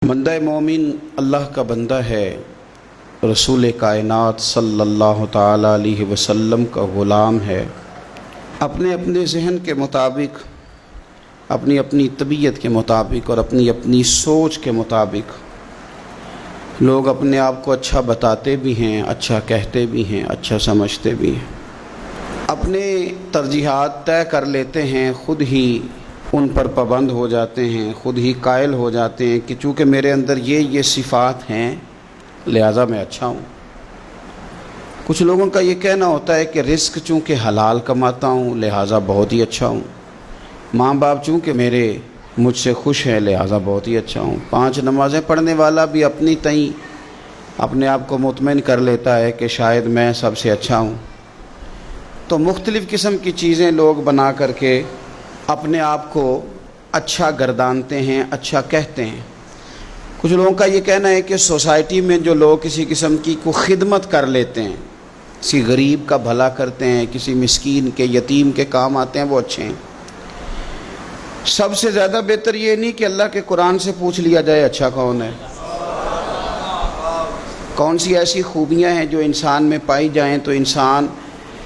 بندہ مومن اللہ کا بندہ ہے، رسول کائنات صلی اللہ تعالیٰ علیہ وسلم کا غلام ہے۔ اپنے اپنے ذہن کے مطابق، اپنی اپنی طبیعت کے مطابق اور اپنی اپنی سوچ کے مطابق لوگ اپنے آپ کو اچھا بتاتے بھی ہیں، اچھا کہتے بھی ہیں، اچھا سمجھتے بھی ہیں، اپنے ترجیحات طے کر لیتے ہیں، خود ہی ان پر پابند ہو جاتے ہیں، خود ہی قائل ہو جاتے ہیں کہ چونکہ میرے اندر یہ صفات ہیں لہٰذا میں اچھا ہوں۔ کچھ لوگوں کا یہ کہنا ہوتا ہے کہ رزق چونکہ حلال کماتا ہوں لہٰذا بہت ہی اچھا ہوں، ماں باپ چونکہ میرے مجھ سے خوش ہیں لہٰذا بہت ہی اچھا ہوں۔ 5 نمازیں پڑھنے والا بھی اپنی تئیں اپنے آپ کو مطمئن کر لیتا ہے کہ شاید میں سب سے اچھا ہوں۔ تو مختلف قسم کی چیزیں لوگ بنا کر کے اپنے آپ کو اچھا گردانتے ہیں، اچھا کہتے ہیں۔ کچھ لوگوں کا یہ کہنا ہے کہ سوسائٹی میں جو لوگ کسی قسم کی کوئی خدمت کر لیتے ہیں، کسی غریب کا بھلا کرتے ہیں، کسی مسکین کے یتیم کے کام آتے ہیں، وہ اچھے ہیں۔ سب سے زیادہ بہتر یہ نہیں کہ اللہ کے قرآن سے پوچھ لیا جائے اچھا کون ہے، کون سی ایسی خوبیاں ہیں جو انسان میں پائی جائیں تو انسان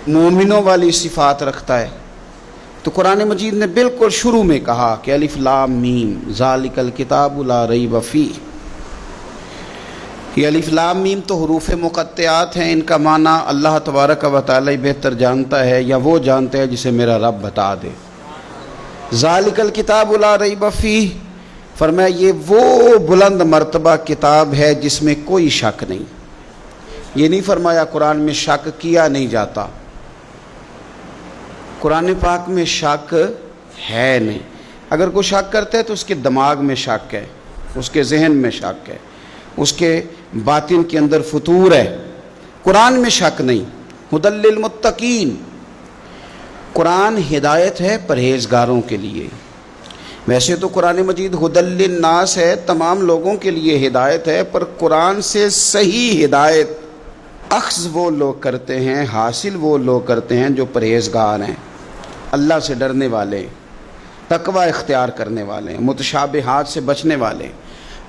مومنوں والی صفات رکھتا ہے۔ تو قرآن مجید نے بالکل شروع میں کہا کہ الف لام میم ذالک الکتاب لا ریب فیہ۔ یہ الف لام میم تو حروف مقطعات ہیں، ان کا معنی اللہ تبارک و تعالی بہتر جانتا ہے، یا وہ جانتا ہے جسے میرا رب بتا دے۔ ذالک الکتاب لا ریب فیہ فرمایا یہ وہ بلند مرتبہ کتاب ہے جس میں کوئی شک نہیں۔ یہ نہیں فرمایا قرآن میں شک کیا نہیں جاتا، قرآن پاک میں شک ہے نہیں۔ اگر کوئی شک کرتا ہے تو اس کے دماغ میں شک ہے، اس کے ذہن میں شک ہے، اس کے باطن کے اندر فطور ہے۔ قرآن میں شک نہیں۔ ھدی للمتقین، قرآن ہدایت ہے پرہیزگاروں کے لیے۔ ویسے تو قرآن مجید ھدی للناس ہے، تمام لوگوں کے لیے ہدایت ہے، پر قرآن سے صحیح ہدایت اخذ وہ لوگ کرتے ہیں، حاصل وہ لوگ کرتے ہیں جو پرہیزگار ہیں، اللہ سے ڈرنے والے، تقوی اختیار کرنے والے، متشابہات سے بچنے والے۔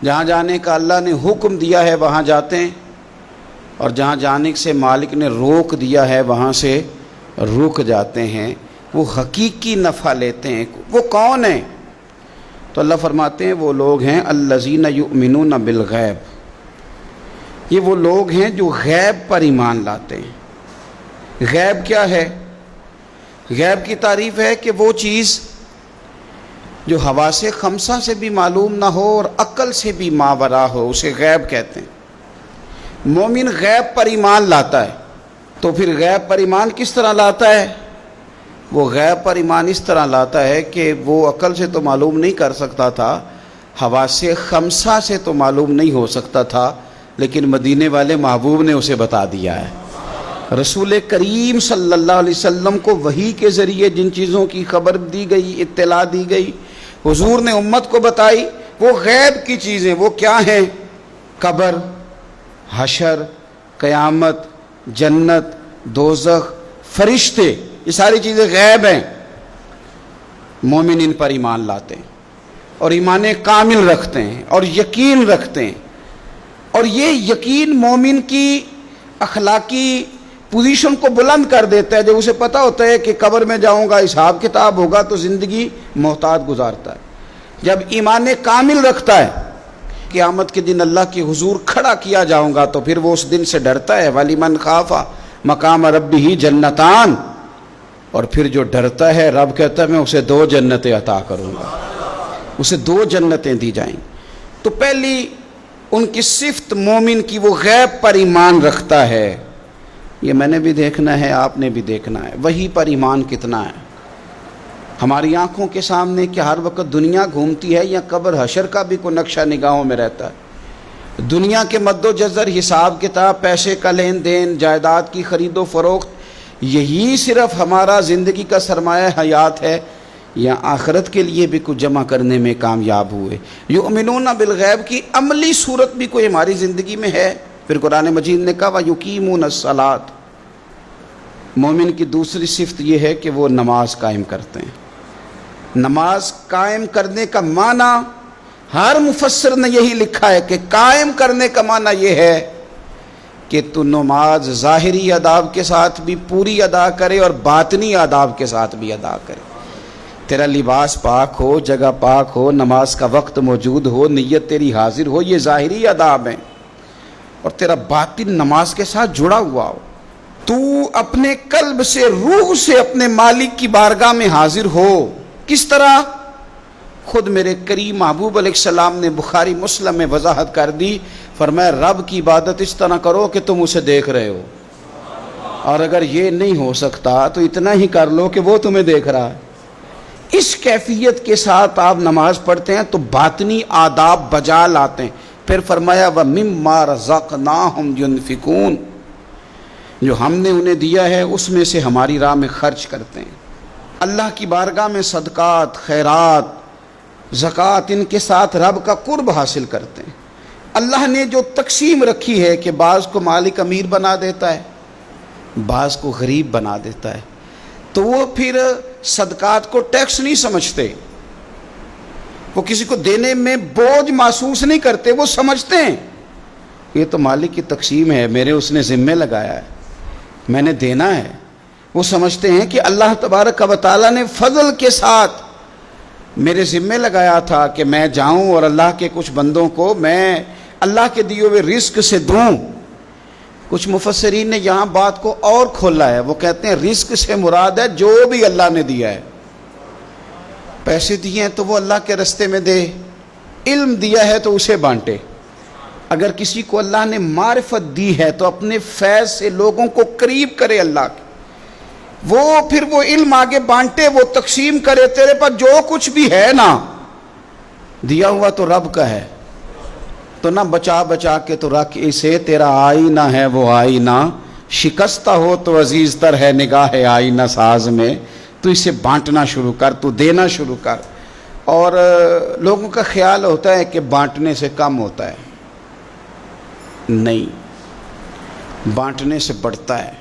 جہاں جانے کا اللہ نے حکم دیا ہے وہاں جاتے ہیں، اور جہاں جانے سے مالک نے روک دیا ہے وہاں سے رک جاتے ہیں۔ وہ حقیقی نفع لیتے ہیں۔ وہ کون ہیں؟ تو اللہ فرماتے ہیں وہ لوگ ہیں الذین یؤمنون بالغیب، یہ وہ لوگ ہیں جو غیب پر ایمان لاتے ہیں۔ غیب کیا ہے؟ غیب کی تعریف ہے کہ وہ چیز جو حواس خمسہ سے بھی معلوم نہ ہو اور عقل سے بھی ماورا ہو، اسے غیب کہتے ہیں۔ مومن غیب پر ایمان لاتا ہے۔ تو پھر غیب پر ایمان کس طرح لاتا ہے؟ وہ غیب پر ایمان اس طرح لاتا ہے کہ وہ عقل سے تو معلوم نہیں کر سکتا تھا، حواس خمسہ سے تو معلوم نہیں ہو سکتا تھا، لیکن مدینے والے محبوب نے اسے بتا دیا ہے۔ رسول کریم صلی اللہ علیہ وسلم کو وحی کے ذریعے جن چیزوں کی خبر دی گئی، اطلاع دی گئی، حضور نے امت کو بتائی، وہ غیب کی چیزیں۔ وہ کیا ہیں؟ قبر، حشر، قیامت، جنت، دوزخ، فرشتے، یہ ساری چیزیں غیب ہیں۔ مومن ان پر ایمان لاتے ہیں اور ایمان کامل رکھتے ہیں اور یقین رکھتے ہیں، اور یہ یقین مومن کی اخلاقی پوزیشن کو بلند کر دیتا ہے۔ جب اسے پتہ ہوتا ہے کہ قبر میں جاؤں گا، حساب کتاب ہوگا، تو زندگی محتاط گزارتا ہے۔ جب ایمان کامل رکھتا ہے، قیامت کے دن اللہ کے حضور کھڑا کیا جاؤں گا، تو پھر وہ اس دن سے ڈرتا ہے۔ وَلِمَنْ خَافَ مَقَامَ رَبِّهِ جَنَّتَانِ، اور پھر جو ڈرتا ہے رب کہتا ہے میں اسے 2 جنتیں عطا کروں گا، اسے 2 جنتیں دی جائیں۔ تو پہلی ان کی صفت مومن کی، وہ غیب پر ایمان رکھتا ہے۔ یہ میں نے بھی دیکھنا ہے، آپ نے بھی دیکھنا ہے، وہی پر ایمان کتنا ہے۔ ہماری آنکھوں کے سامنے کہ ہر وقت دنیا گھومتی ہے، یا قبر حشر کا بھی کوئی نقشہ نگاہوں میں رہتا ہے؟ دنیا کے مد و جزر، حساب کتاب، پیسے کا لین دین، جائیداد کی خرید و فروخت، یہی صرف ہمارا زندگی کا سرمایہ حیات ہے، یا آخرت کے لیے بھی کچھ جمع کرنے میں کامیاب ہوئے؟ یؤمنون بالغیب کی عملی صورت بھی کوئی ہماری زندگی میں ہے؟ پھر قرآن مجید نے کہا وَيُقِيمُونَ الصَّلَاةَ، مومن کی دوسری صفت یہ ہے کہ وہ نماز قائم کرتے ہیں۔ نماز قائم کرنے کا معنی ہر مفسر نے یہی لکھا ہے کہ قائم کرنے کا معنی یہ ہے کہ تو نماز ظاہری آداب کے ساتھ بھی پوری ادا کرے اور باطنی آداب کے ساتھ بھی ادا کرے. تیرا لباس پاک ہو، جگہ پاک ہو، نماز کا وقت موجود ہو، نیت تیری حاضر ہو، یہ ظاہری آداب ہیں، اور تیرا باطن نماز کے ساتھ جڑا ہوا ہو. تو اپنے قلب سے، روح سے اپنے مالک کی بارگاہ میں حاضر ہو. کس طرح؟ خود میرے کریم محبوب علیہ السلام نے بخاری مسلم میں وضاحت کر دی. فرمایا رب کی عبادت اس طرح کرو کہ تم اسے دیکھ رہے ہو، اور اگر یہ نہیں ہو سکتا تو اتنا ہی کر لو کہ وہ تمہیں دیکھ رہا ہے. اس کیفیت کے ساتھ آپ نماز پڑھتے ہیں تو باطنی آداب بجا لاتے ہیں. پھر فرمایا وَمِمَّا رَزَقْنَاهُمْ يُنْفِقُونَ، جو ہم نے انہیں دیا ہے اس میں سے ہماری راہ میں خرچ کرتے ہیں. اللہ کی بارگاہ میں صدقات، خیرات، زکوٰۃ، ان کے ساتھ رب کا قرب حاصل کرتے ہیں. اللہ نے جو تقسیم رکھی ہے کہ بعض کو مالک امیر بنا دیتا ہے، بعض کو غریب بنا دیتا ہے، تو وہ پھر صدقات کو ٹیکس نہیں سمجھتے، وہ کسی کو دینے میں بوجھ محسوس نہیں کرتے. وہ سمجھتے ہیں یہ تو مالک کی تقسیم ہے، میرے اس نے ذمہ لگایا ہے، میں نے دینا ہے. وہ سمجھتے ہیں کہ اللہ تبارک و تعالیٰ نے فضل کے ساتھ میرے ذمہ لگایا تھا کہ میں جاؤں اور اللہ کے کچھ بندوں کو میں اللہ کے دیے ہوئے رزق سے دوں. کچھ مفسرین نے یہاں بات کو اور کھولا ہے. وہ کہتے ہیں رزق سے مراد ہے جو بھی اللہ نے دیا ہے. پیسے دیے ہیں تو وہ اللہ کے رستے میں دے، علم دیا ہے تو اسے بانٹے. اگر کسی کو اللہ نے معرفت دی ہے تو اپنے فیض سے لوگوں کو قریب کرے اللہ کے، وہ پھر وہ علم آگے بانٹے، وہ تقسیم کرے. تیرے پر جو کچھ بھی ہے نا دیا ہوا تو رب کا ہے، تو نہ بچا بچا کے تو رکھ اسے. تیرا آئینہ ہے وہ آئینہ، شکستہ ہو تو عزیز تر ہے نگاہ آئینہ ساز میں. تو اسے بانٹنا شروع کر، تو دینا شروع کر. اور لوگوں کا خیال ہوتا ہے کہ بانٹنے سے کم ہوتا ہے. نہیں، بانٹنے سے بڑھتا ہے.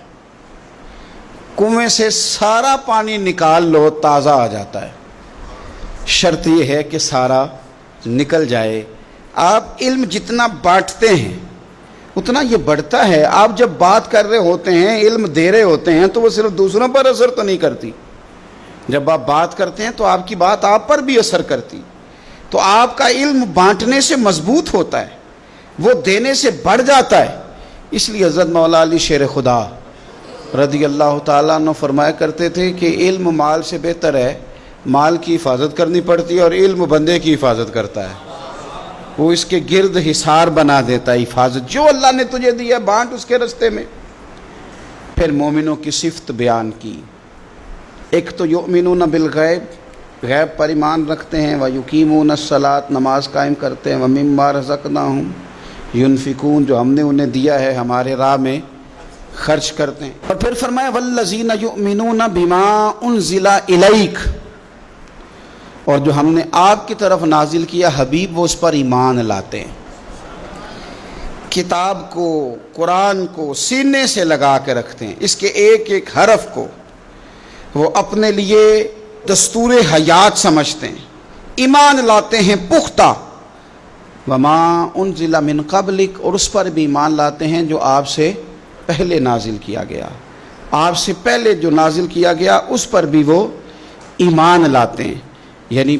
کنویں سے سارا پانی نکال لو تازہ آ جاتا ہے، شرط یہ ہے کہ سارا نکل جائے. آپ علم جتنا بانٹتے ہیں اتنا یہ بڑھتا ہے. آپ جب بات کر رہے ہوتے ہیں، علم دے رہے ہوتے ہیں، تو وہ صرف دوسروں پر اثر تو نہیں کرتی. جب آپ بات کرتے ہیں تو آپ کی بات آپ پر بھی اثر کرتی. تو آپ کا علم بانٹنے سے مضبوط ہوتا ہے، وہ دینے سے بڑھ جاتا ہے. اس لیے حضرت مولا علی شیر خدا رضی اللہ تعالیٰ عنہ فرمایا کرتے تھے کہ علم مال سے بہتر ہے. مال کی حفاظت کرنی پڑتی ہے اور علم بندے کی حفاظت کرتا ہے. وہ اس کے گرد حصار بنا دیتا ہے. حفاظت جو اللہ نے تجھے دیا بانٹ اس کے رستے میں. پھر مومنوں کی صفت بیان کی. ایک تو یؤمنون بالغیب، غیب پر ایمان رکھتے ہیں. ویقیمون الصلاۃ، نماز قائم کرتے ہیں. ومما رزقناہم ینفقون، جو ہم نے انہیں دیا ہے ہمارے راہ میں خرچ کرتے ہیں. اور پھر فرمایا والذین یؤمنون بما انزل الیک، اور جو ہم نے آپ کی طرف نازل کیا حبیب وہ اس پر ایمان لاتے ہیں. کتاب کو، قرآن کو سینے سے لگا کے رکھتے ہیں. اس کے ایک ایک حرف کو وہ اپنے لیے دستور حیات سمجھتے ہیں. ایمان لاتے ہیں پختہ. وما انزل من قبلک، اور اس پر بھی ایمان لاتے ہیں جو آپ سے پہلے نازل کیا گیا. آپ سے پہلے جو نازل کیا گیا اس پر بھی وہ ایمان لاتے ہیں. یعنی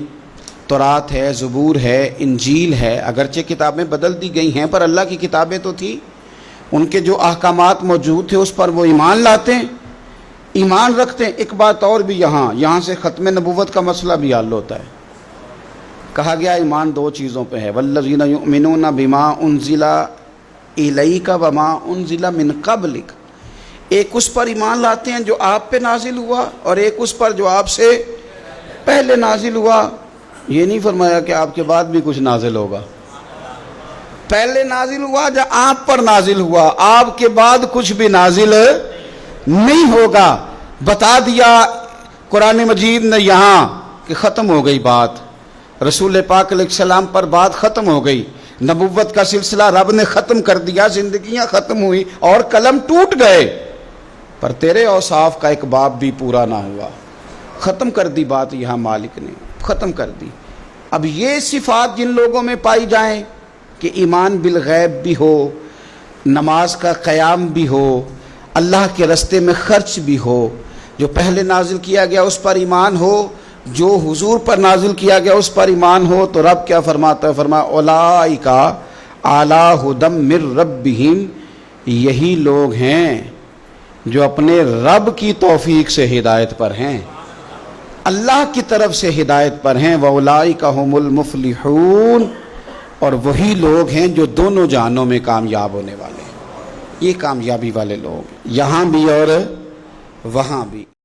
تورات ہے، زبور ہے، انجیل ہے. اگرچہ کتابیں بدل دی گئی ہیں پر اللہ کی کتابیں تو تھی، ان کے جو احکامات موجود تھے اس پر وہ ایمان لاتے ہیں، ایمان رکھتے ہیں. ایک بات اور بھی یہاں سے ختم نبوت کا مسئلہ بھی حل ہوتا ہے. کہا گیا ایمان دو چیزوں پہ ہے. والذین یؤمنون بما انزل الیک وما انزل من قبلک. ایک اس پر ایمان لاتے ہیں جو آپ پہ نازل ہوا، اور ایک اس پر جو آپ سے پہلے نازل ہوا. یہ نہیں فرمایا کہ آپ کے بعد بھی کچھ نازل ہوگا. پہلے نازل ہوا جو آپ پر نازل ہوا، آپ کے بعد کچھ بھی نازل نہیں ہوگا. بتا دیا قرآن مجید نے یہاں کہ ختم ہو گئی بات. رسول پاک علیہ السلام پر بات ختم ہو گئی. نبوت کا سلسلہ رب نے ختم کر دیا. زندگیاں ختم ہوئی اور قلم ٹوٹ گئے، پر تیرے اوصاف کا ایک باب بھی پورا نہ ہوا. ختم کر دی بات. یہاں مالک نے ختم کر دی. اب یہ صفات جن لوگوں میں پائی جائیں کہ ایمان بالغیب بھی ہو، نماز کا قیام بھی ہو، اللہ کے راستے میں خرچ بھی ہو، جو پہلے نازل کیا گیا اس پر ایمان ہو، جو حضور پر نازل کیا گیا اس پر ایمان ہو، تو رب کیا فرماتا ہے؟ فرمایا اولئک علی ھدی من ربہم، یہی لوگ ہیں جو اپنے رب کی توفیق سے ہدایت پر ہیں، اللہ کی طرف سے ہدایت پر ہیں۔ وَأُولَٰئِکَ هُمُ الْمُفْلِحُونَ، اور وہی لوگ ہیں جو دونوں جہانوں میں کامیاب ہونے والے ہیں۔ یہ کامیابی والے لوگ یہاں بھی اور وہاں بھی۔